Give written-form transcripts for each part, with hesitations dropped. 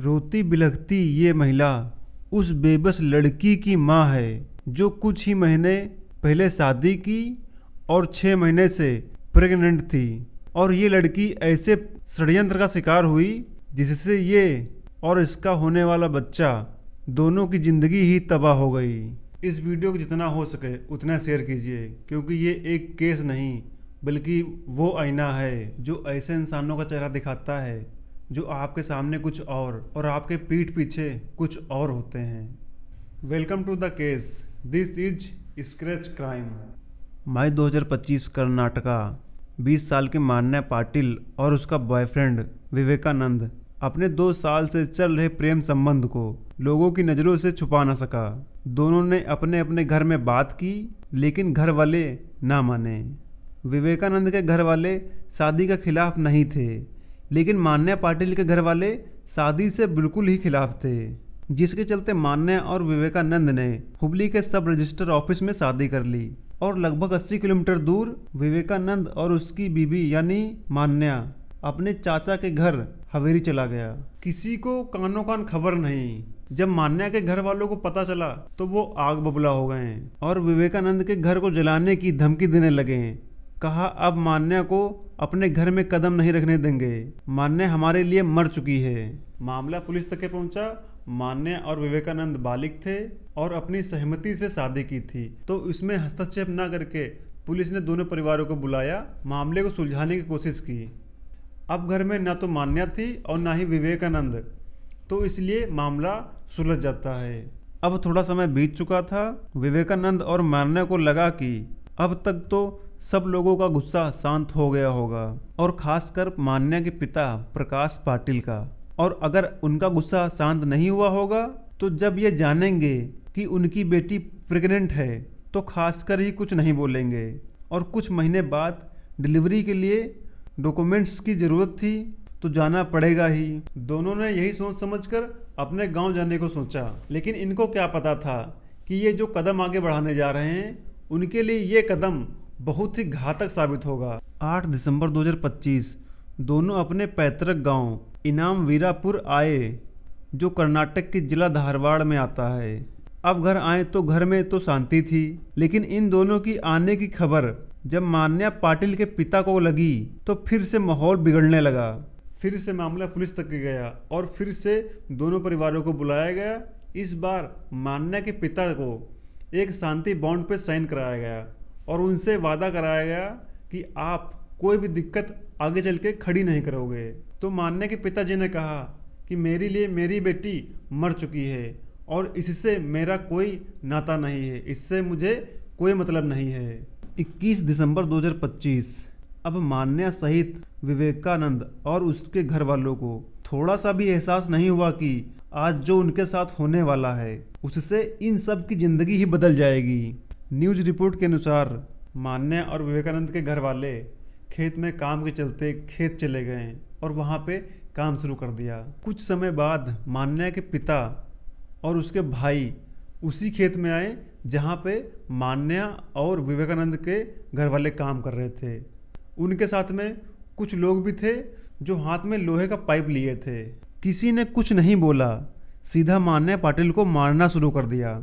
रोती बिलखती ये महिला उस बेबस लड़की की मां है जो कुछ ही महीने पहले शादी की और 6 महीने से प्रेग्नेंट थी। और ये लड़की ऐसे षड्यंत्र का शिकार हुई जिससे ये और इसका होने वाला बच्चा दोनों की ज़िंदगी ही तबाह हो गई। इस वीडियो को जितना हो सके उतना शेयर कीजिए, क्योंकि ये एक केस नहीं बल्कि वो आईना है जो ऐसे इंसानों का चेहरा दिखाता है जो आपके सामने कुछ और आपके पीठ पीछे कुछ और होते हैं। Welcome to the case, this is scratch crime. May 2025 Karnataka. 20 साल के मान्या पाटिल और उसका बॉयफ्रेंड विवेकानंद अपने 2 साल से चल रहे प्रेम संबंध को लोगों की नज़रों से छुपा न सका। दोनों ने अपने अपने घर में बात की, लेकिन घर वाले ना माने। विवेकानंद के घर वाले शादी के खिलाफ नहीं थे, लेकिन मान्या पाटिल के घर वाले शादी से बिल्कुल ही खिलाफ थे, जिसके चलते मान्या और विवेकानंद ने हुबली के सब रजिस्टर ऑफिस में शादी कर ली और लगभग 80 किलोमीटर दूर विवेकानंद और उसकी बीबी यानी मान्या अपने चाचा के घर हवेली चला गया। किसी को कानों कान खबर नहीं। जब मान्या के घर वालों को पता चला तो वो आग बबूला हो गए और विवेकानंद के घर को जलाने की धमकी देने लगे। कहा अब मान्या को अपने घर में कदम नहीं रखने देंगे, मान्या हमारे लिए मर चुकी है। मामला पुलिस तक पहुंचा। मान्या और विवेकानंद बालिग थे और अपनी सहमति से शादी की थी, तो इसमें हस्तक्षेप न करके पुलिस ने दोनों परिवारों को बुलाया, मामले को सुलझाने की कोशिश की। अब घर में ना तो मान्या थी और ना ही विवेकानंद, तो इसलिए मामला सुलझ जाता है। अब थोड़ा समय बीत चुका था। विवेकानंद और मान्या को लगा कि अब तक तो सब लोगों का गुस्सा शांत हो गया होगा, और खासकर मान्या के पिता प्रकाश पाटिल का। और अगर उनका गुस्सा शांत नहीं हुआ होगा तो जब ये जानेंगे कि उनकी बेटी प्रेग्नेंट है तो खासकर ही कुछ नहीं बोलेंगे। और कुछ महीने बाद डिलीवरी के लिए डॉक्यूमेंट्स की ज़रूरत थी तो जाना पड़ेगा ही। दोनों ने यही सोच समझकर अपने गांव जाने को सोचा, लेकिन इनको क्या पता था कि ये जो कदम आगे बढ़ाने जा रहे हैं उनके लिए ये कदम बहुत ही घातक साबित होगा। 8 दिसंबर 2025 दोनों अपने पैतृक गांव इनाम वीरापुर आए, जो कर्नाटक के जिला धारवाड़ में आता है। अब घर आए तो घर में तो शांति थी, लेकिन इन दोनों की आने की खबर जब मान्या पाटिल के पिता को लगी तो फिर से माहौल बिगड़ने लगा। फिर से मामला पुलिस तक गया और फिर से दोनों परिवारों को बुलाया गया। इस बार मान्या के पिता को एक शांति बॉन्ड पे साइन कराया गया और उनसे वादा कराया गया कि आप कोई भी दिक्कत आगे चल के खड़ी नहीं करोगे। तो मान्या के पिताजी ने कहा कि मेरे लिए मेरी बेटी मर चुकी है और इससे मेरा कोई नाता नहीं है, इससे मुझे कोई मतलब नहीं है। 21 दिसंबर 2025 अब मान्या सहित विवेकानंद और उसके घर वालों को थोड़ा सा भी एहसास नहीं हुआ कि आज जो उनके साथ होने वाला है उससे इन सब की ज़िंदगी ही बदल जाएगी। न्यूज़ रिपोर्ट के अनुसार मान्या और विवेकानंद के घर वाले खेत में काम के चलते खेत चले गए और वहाँ पे काम शुरू कर दिया। कुछ समय बाद मान्या के पिता और उसके भाई उसी खेत में आए जहाँ पे मान्या और विवेकानंद के घर वाले काम कर रहे थे। उनके साथ में कुछ लोग भी थे जो हाथ में लोहे का पाइप लिए थे। किसी ने कुछ नहीं बोला, सीधा मान्या पाटिल को मारना शुरू कर दिया।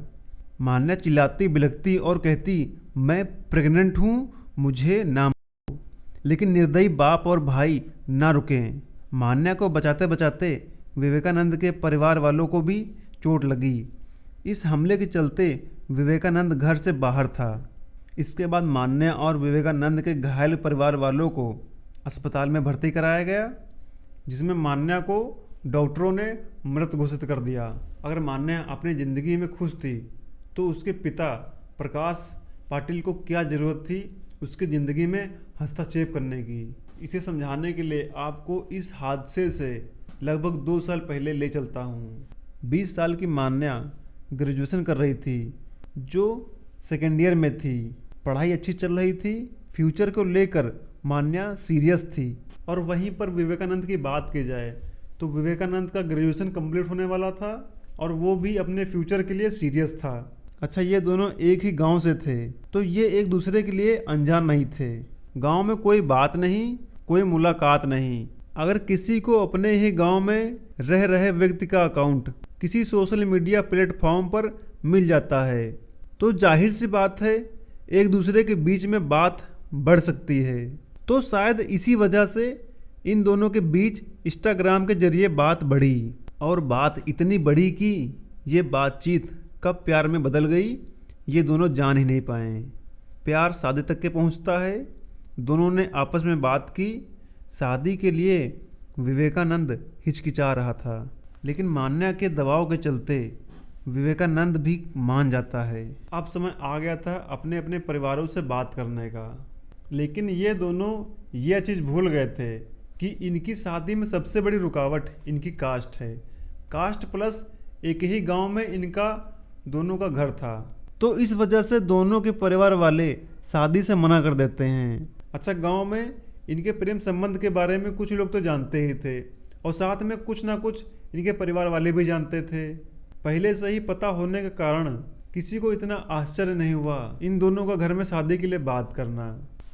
मान्या चिल्लाती बिलखती और कहती मैं प्रेग्नेंट हूँ, मुझे ना मारो। लेकिन निर्दयी बाप और भाई ना रुके। मान्या को बचाते बचाते विवेकानंद के परिवार वालों को भी चोट लगी। इस हमले के चलते विवेकानंद घर से बाहर था। इसके बाद मान्या और विवेकानंद के घायल परिवार वालों को अस्पताल में भर्ती कराया गया, जिसमें मान्या को डॉक्टरों ने मृत घोषित कर दिया। अगर मान्या अपनी ज़िंदगी में खुश थी तो उसके पिता प्रकाश पाटिल को क्या ज़रूरत थी उसकी ज़िंदगी में हस्तक्षेप करने की। इसे समझाने के लिए आपको इस हादसे से लगभग 2 साल पहले ले चलता हूँ। 20 साल की मान्या ग्रेजुएशन कर रही थी, जो सेकेंड ईयर में थी। पढ़ाई अच्छी चल रही थी, फ्यूचर को लेकर मान्या सीरियस थी। और वहीं पर विवेकानंद की बात की जाए तो विवेकानंद का ग्रेजुएशन कंप्लीट होने वाला था और वो भी अपने फ्यूचर के लिए सीरियस था। अच्छा, ये दोनों एक ही गांव से थे, तो ये एक दूसरे के लिए अनजान नहीं थे। गांव में कोई बात नहीं, कोई मुलाकात नहीं। अगर किसी को अपने ही गांव में रह रहे व्यक्ति का अकाउंट किसी सोशल मीडिया प्लेटफॉर्म पर मिल जाता है तो जाहिर सी बात है एक दूसरे के बीच में बात बढ़ सकती है। तो शायद इसी वजह से इन दोनों के बीच इंस्टाग्राम के जरिए बात बढ़ी और बात इतनी बढ़ी कि ये बातचीत कब प्यार में बदल गई ये दोनों जान ही नहीं पाए। प्यार शादी तक के पहुंचता है। दोनों ने आपस में बात की। शादी के लिए विवेकानंद हिचकिचा रहा था लेकिन मान्या के दबाव के चलते विवेकानंद भी मान जाता है। अब समय आ गया था अपने अपने परिवारों से बात करने का, लेकिन ये दोनों यह चीज़ भूल गए थे कि इनकी शादी में सबसे बड़ी रुकावट इनकी कास्ट है। कास्ट प्लस एक ही गांव में इनका दोनों का घर था, तो इस वजह से दोनों के परिवार वाले शादी से मना कर देते हैं। अच्छा, गांव में इनके प्रेम संबंध के बारे में कुछ लोग तो जानते ही थे और साथ में कुछ ना कुछ इनके परिवार वाले भी जानते थे। पहले से ही पता होने के कारण किसी को इतना आश्चर्य नहीं हुआ इन दोनों का घर में शादी के लिए बात करना।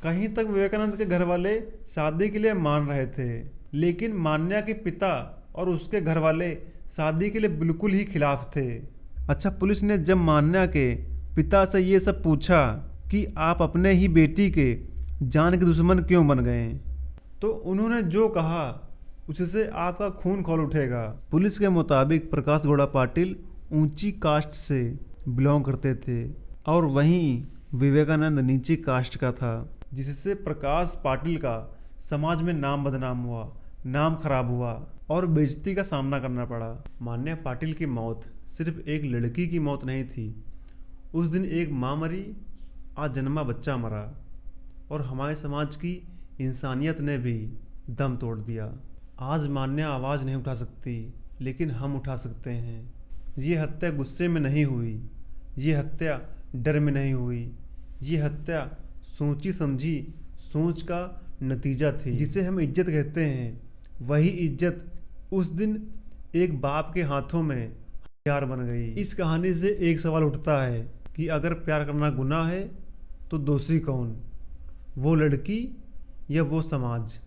कहीं तक विवेकानंद के घर वाले शादी के लिए मान रहे थे, लेकिन मान्या के पिता और उसके घर वाले शादी के लिए बिल्कुल ही खिलाफ थे। अच्छा, पुलिस ने जब मान्या के पिता से ये सब पूछा कि आप अपने ही बेटी के जान के दुश्मन क्यों बन गए, तो उन्होंने जो कहा उससे आपका खून खौल उठेगा। पुलिस के मुताबिक प्रकाश गौड़ा पाटिल ऊंची कास्ट से बिलोंग करते थे और वहीं विवेकानंद नीची कास्ट का था, जिससे प्रकाश पाटिल का समाज में नाम बदनाम हुआ, नाम खराब हुआ और बेइज्जती का सामना करना पड़ा। मान्या पाटिल की मौत सिर्फ एक लड़की की मौत नहीं थी। उस दिन एक माँ मरी, आज जन्मा बच्चा मरा और हमारे समाज की इंसानियत ने भी दम तोड़ दिया। आज मान्या आवाज़ नहीं उठा सकती, लेकिन हम उठा सकते हैं। ये हत्या गुस्से में नहीं हुई, ये हत्या डर में नहीं हुई, ये हत्या सोची समझी सोच का नतीजा थी। जिसे हम इज्जत कहते हैं, वही इज्जत उस दिन एक बाप के हाथों में हथियार बन गई। इस कहानी से एक सवाल उठता है कि अगर प्यार करना गुनाह है तो दोषी कौन, वो लड़की या वो समाज।